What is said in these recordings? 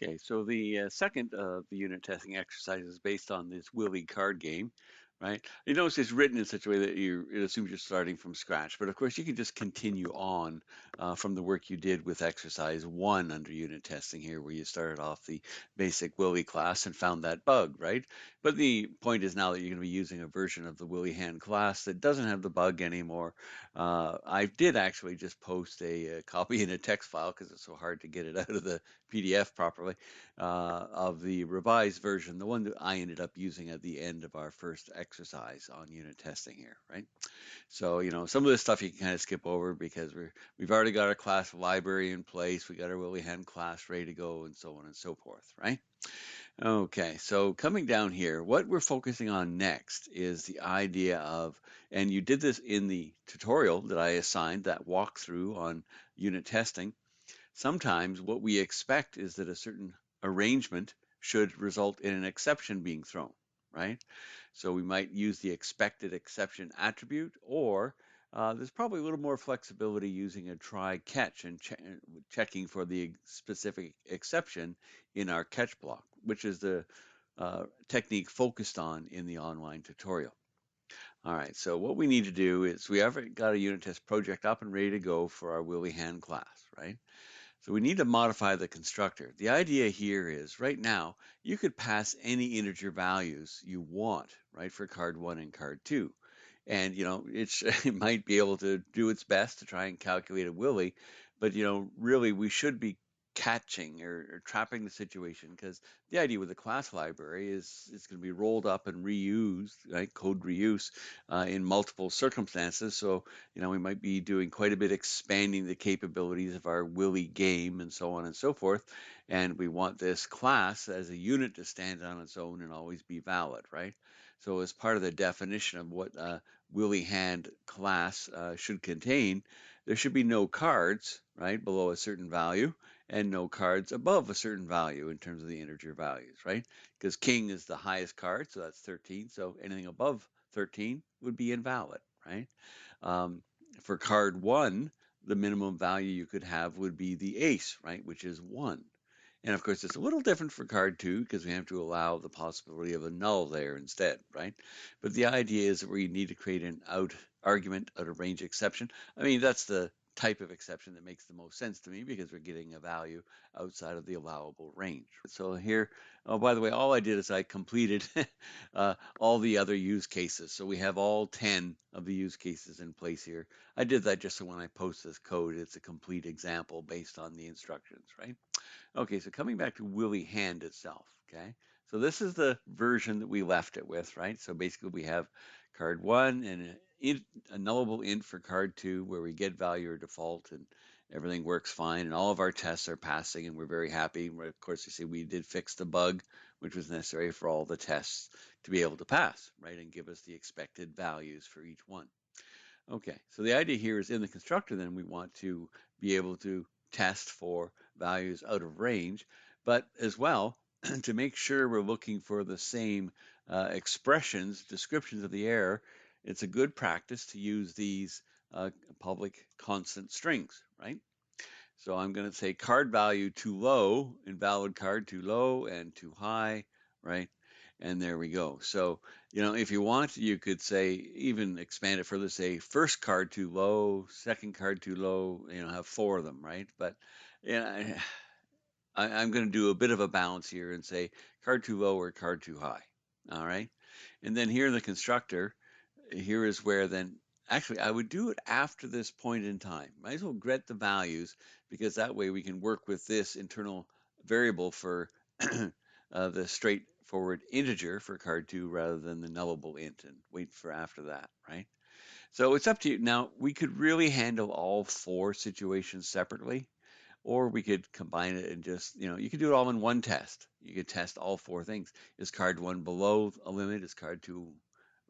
Okay, so the second of the unit testing exercise is based on this Willie card game, right? You notice it's written in such a way that it assumes you're starting from scratch, but of course you can just continue on from the work you did with exercise one under unit testing here, where you started off the basic Willie class and found that bug, right? But the point is now that you're going to be using a version of the Willie hand class that doesn't have the bug anymore. I did actually just post a copy in a text file because it's so hard to get it out of the PDF properly of the revised version, the one that I ended up using at the end of our first exercise on unit testing here, right? So, some of this stuff you can kind of skip over because we've already got our class library in place, we got our Willie Hand class ready to go, and so on and so forth, right? Okay, so coming down here, what we're focusing on next is the idea of, and you did this in the tutorial that I assigned, that walkthrough on unit testing. Sometimes what we expect is that a certain arrangement should result in an exception being thrown, right? So we might use the expected exception attribute, or there's probably a little more flexibility using a try catch and checking for the specific exception in our catch block, which is the technique focused on in the online tutorial. All right, so what we need to do is we have got a unit test project up and ready to go for our Willie Hand class, right? So we need to modify the constructor. The idea here is right now, you could pass any integer values you want, right, for card one and card two. And, it might be able to do its best to try and calculate a Willie, but, really we should be catching or trapping the situation, because the idea with the class library is it's going to be rolled up and reused, right, code reuse in multiple circumstances. So, we might be doing quite a bit expanding the capabilities of our Willie game and so on and so forth. And we want this class as a unit to stand on its own and always be valid, right? So as part of the definition of what Willie hand class should contain, there should be no cards, right, below a certain value, and no cards above a certain value in terms of the integer values, right? Because king is the highest card, so that's 13. So anything above 13 would be invalid, right? Um, for card one, the minimum value you could have would be the ace, right, which is 1. And of course, it's a little different for card two because we have to allow the possibility of a null there instead, right? But the idea is that we need to create an argument out of range exception. I mean, that's the type of exception that makes the most sense to me because we're getting a value outside of the allowable range. So here, oh, by the way, all I did is I completed all the other use cases. So we have all 10 of the use cases in place here. I did that just so when I post this code, it's a complete example based on the instructions, right? Okay, so coming back to Willie Hand itself, okay? So this is the version that we left it with, right? So basically we have card one and a nullable int for card two where we get value or default and everything works fine and all of our tests are passing and we're very happy. Of course, you see we did fix the bug, which was necessary for all the tests to be able to pass, right? And give us the expected values for each one. Okay, so the idea here is in the constructor, then we want to be able to test for values out of range, but as well to make sure we're looking for the same expressions, descriptions of the error, it's a good practice to use these public constant strings, right? So I'm going to say card value too low, invalid card too low and too high, right? And there we go. So, if you want, you could say, even expand it further, say first card too low, second card too low, have 4 of them, right? But yeah, I'm going to do a bit of a balance here and say card too low or card too high. All right. And then here in the constructor, here is where then actually I would do it after this point in time. Might as well get the values because that way we can work with this internal variable for the straightforward integer for card two rather than the nullable int and wait for after that, right? So it's up to you. Now we could really handle all 4 situations separately, or we could combine it and just, you could do it all in one test. You could test all 4 things. Is card one below a limit? Is card two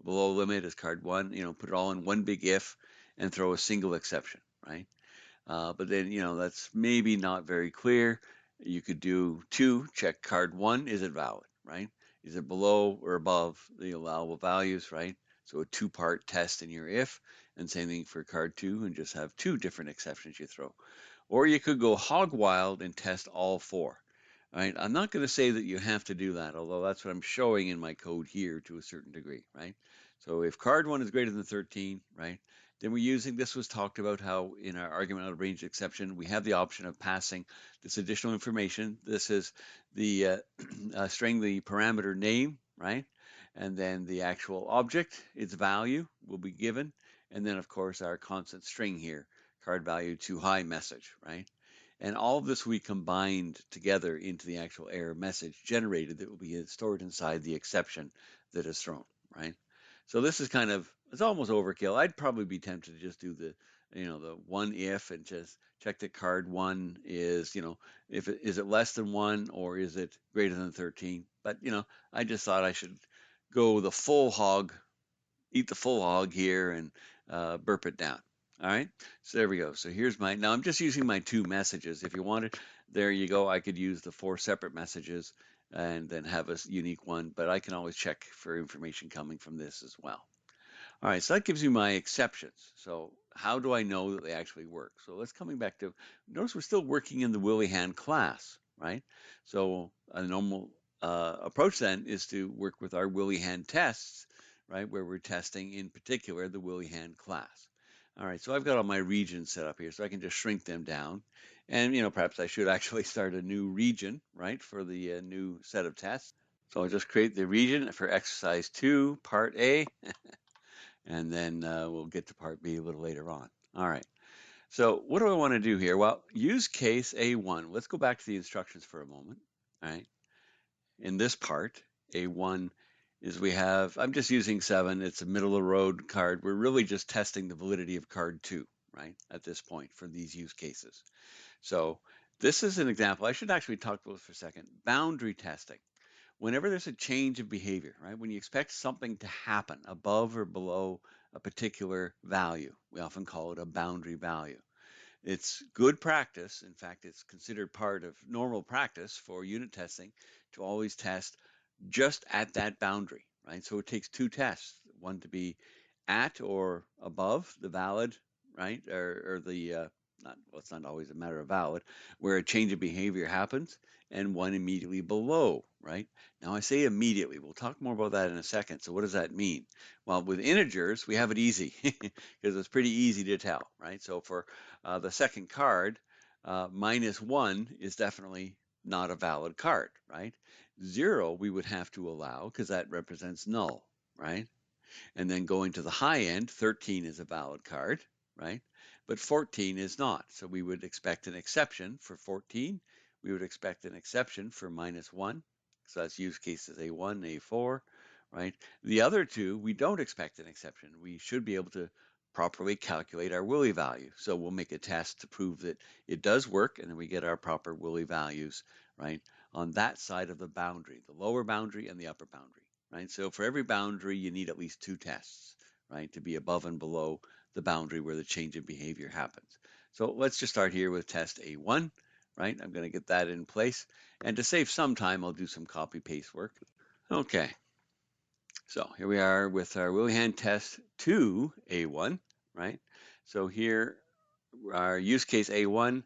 below limit? Is card one? Put it all in one big if and throw a single exception, right? But then, that's maybe not very clear. You could do 2, check card 1, is it valid, right? Is it below or above the allowable values, right? So a 2-part test in your if, and same thing for card 2, and just have 2 different exceptions you throw. Or you could go hog wild and test all 4. right? I'm not going to say that you have to do that, although that's what I'm showing in my code here to a certain degree, right? So if card 1 is greater than 13, right, then we're using, this was talked about how in our argument out of range exception, we have the option of passing this additional information. This is the string, the parameter name, right? And then the actual object, its value will be given. And then, of course, our constant string here, card value too high message, right? And all of this will be combined together into the actual error message generated that will be stored inside the exception that is thrown, right? So this is kind of, it's almost overkill. I'd probably be tempted to just do the, the one if and just check that card 1 is, if it is it less than 1 or is it greater than 13. But, I just thought I should go the full hog, eat the full hog here and burp it down. All right, so there we go. So here's now I'm just using my 2 messages. If you wanted, there you go. I could use the 4 separate messages and then have a unique one, but I can always check for information coming from this as well. All right, so that gives you my exceptions. So how do I know that they actually work? So let's coming back to, notice we're still working in the Willyhan class, right? So a normal approach then is to work with our Willyhan tests, right, where we're testing in particular the Willyhan class. All right, so I've got all my regions set up here, so I can just shrink them down. And, perhaps I should actually start a new region, right, for the new set of tests. So I'll just create the region for exercise 2, part A, and then we'll get to part B a little later on. All right. So what do I want to do here? Well, use case A1. Let's go back to the instructions for a moment. All right. In this part, A1 is I'm just using 7. It's a middle of the road card. We're really just testing the validity of card 2, right, at this point for these use cases. So this is an example. I should actually talk about this for a second. Boundary testing. Whenever there's a change of behavior, right, when you expect something to happen above or below a particular value, we often call it a boundary value. It's good practice. In fact, it's considered part of normal practice for unit testing to always test just at that boundary, right? So it takes 2 tests, one to be at or above the valid, right? Or the, it's not always a matter of valid, where a change of behavior happens, and one immediately below, right? Now I say immediately, we'll talk more about that in a second. So what does that mean? Well, with integers, we have it easy because it's pretty easy to tell, right? So for the second card, -1 is definitely not a valid card, right? 0 we would have to allow because that represents null, right? And then going to the high end, 13 is a valid card, right? But 14 is not. So we would expect an exception for 14. We would expect an exception for -1. So that's use cases A1, A4, right? The other 2, we don't expect an exception. We should be able to properly calculate our Willy value. So we'll make a test to prove that it does work, and then we get our proper Willy values, right, on that side of the boundary, the lower boundary and the upper boundary. Right? So for every boundary, you need at least 2 tests, right, to be above and below the boundary where the change in behavior happens. So let's just start here with test A1, right? I'm going to get that in place. And to save some time, I'll do some copy paste work. Okay. So here we are with our Willyhan test 2 A1, right? So here, our use case A1,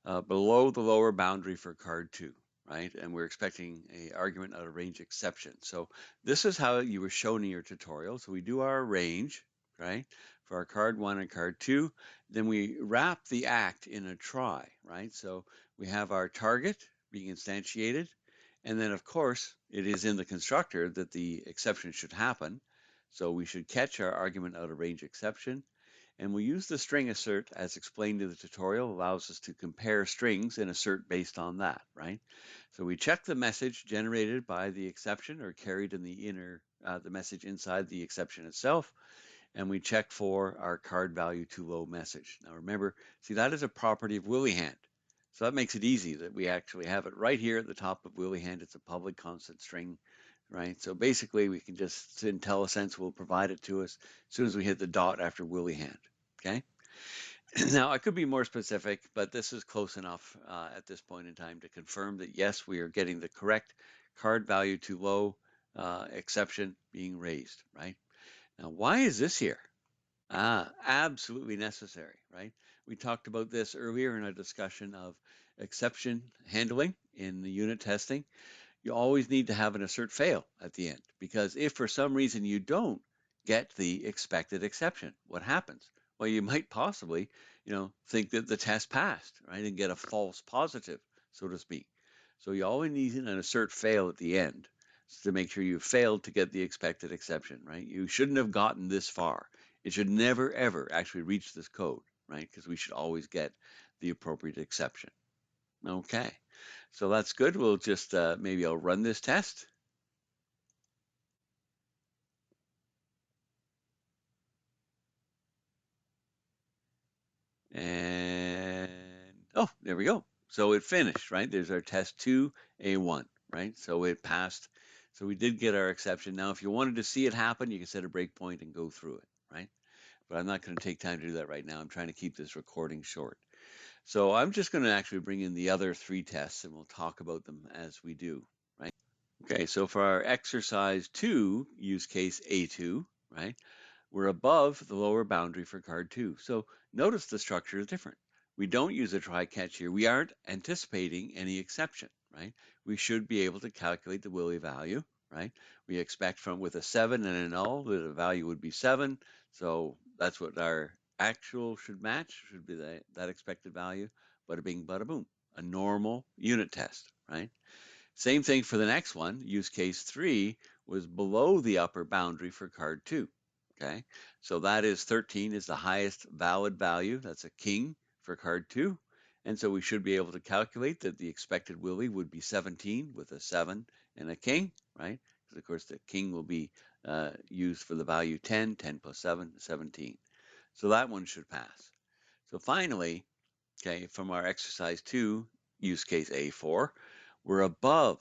below the lower boundary for card 2. Right? And we're expecting a argument out of range exception. So this is how you were shown in your tutorial. So we do our range, right, for our card 1 and card 2. Then we wrap the act in a try, right? So we have our target being instantiated. And then, of course, it is in the constructor that the exception should happen. So we should catch our argument out of range exception. And we'll use the string assert as explained in the tutorial, allows us to compare strings and assert based on that, right? So we check the message generated by the exception or carried in the the message inside the exception itself, and we check for our card value too low message. Now remember, see, that is a property of Willyhan. So that makes it easy that we actually have it right here at the top of Willyhan. It's a public constant string, right? So basically we can just, IntelliSense will provide it to us as soon as we hit the dot after Willyhan, okay? Now I could be more specific, but this is close enough at this point in time to confirm that yes, we are getting the correct card value too low exception being raised, right? Now, why is this here? Absolutely necessary, right? We talked about this earlier in our discussion of exception handling in the unit testing, you always need to have an assert fail at the end, because if for some reason you don't get the expected exception, what happens? Well, you might possibly, think that the test passed, right, and get a false positive, so to speak. So you always need an assert fail at the end to make sure you failed to get the expected exception, right? You shouldn't have gotten this far. It should never ever actually reach this code, right? Because we should always get the appropriate exception. Okay, so that's good. We'll just maybe I'll run this test. And oh, there we go. So it finished, right? There's our test 2A1, right? So it passed. So we did get our exception. Now, if you wanted to see it happen, you can set a breakpoint and go through it, right? But I'm not going to take time to do that right now. I'm trying to keep this recording short. So I'm just going to actually bring in the other 3 tests and we'll talk about them as we do, right? Okay, so for our exercise 2, use case A2, right? We're above the lower boundary for card 2. So notice the structure is different. We don't use a try-catch here. We aren't anticipating any exception, right? We should be able to calculate the Willie value, right? We expect from with a 7 and a null that the value would be 7. So that's what our actual should match, should be that expected value. Bada bing, bada boom. A normal unit test, right? Same thing for the next one. Use case 3 was below the upper boundary for card 2. Okay, so that is 13 is the highest valid value. That's a king for card 2. And so we should be able to calculate that the expected Willie would be 17 with a 7 and a king, right? Because of course the king will be used for the value 10, 10 plus 7, 17. So that one should pass. So finally, okay, from our exercise 2, use case A4, we're above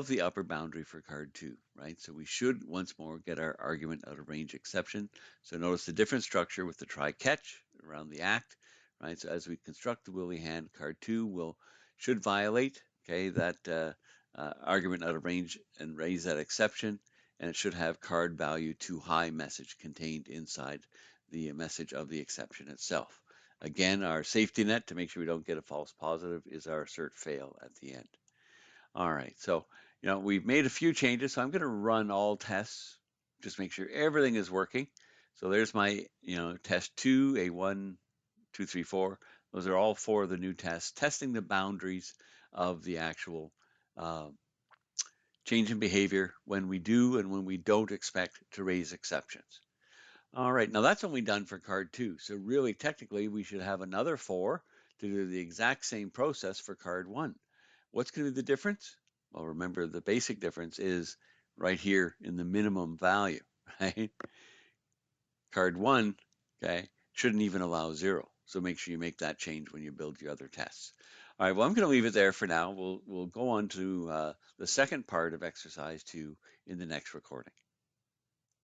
the upper boundary for card 2, right? So we should once more get our argument out of range exception. So notice the different structure with the try catch around the act, right? So as we construct the Willie hand, card 2 should violate, okay, that argument out of range and raise that exception, and it should have card value too high message contained inside the message of the exception itself. Again, our safety net to make sure we don't get a false positive is our assert fail at the end. All right, so we've made a few changes, so I'm going to run all tests, just make sure everything is working. So there's my test 2, A1, 2, 3, 4. Those are all 4 of the new tests, testing the boundaries of the actual change in behavior when we do and when we don't expect to raise exceptions. All right, now that's only done for card 2. So really, technically, we should have another 4 to do the exact same process for card 1. What's going to be the difference? Well, remember, the basic difference is right here in the minimum value, right? Card 1, okay, shouldn't even allow 0. So make sure you make that change when you build your other tests. All right, well, I'm going to leave it there for now. We'll go on to the second part of exercise 2 in the next recording.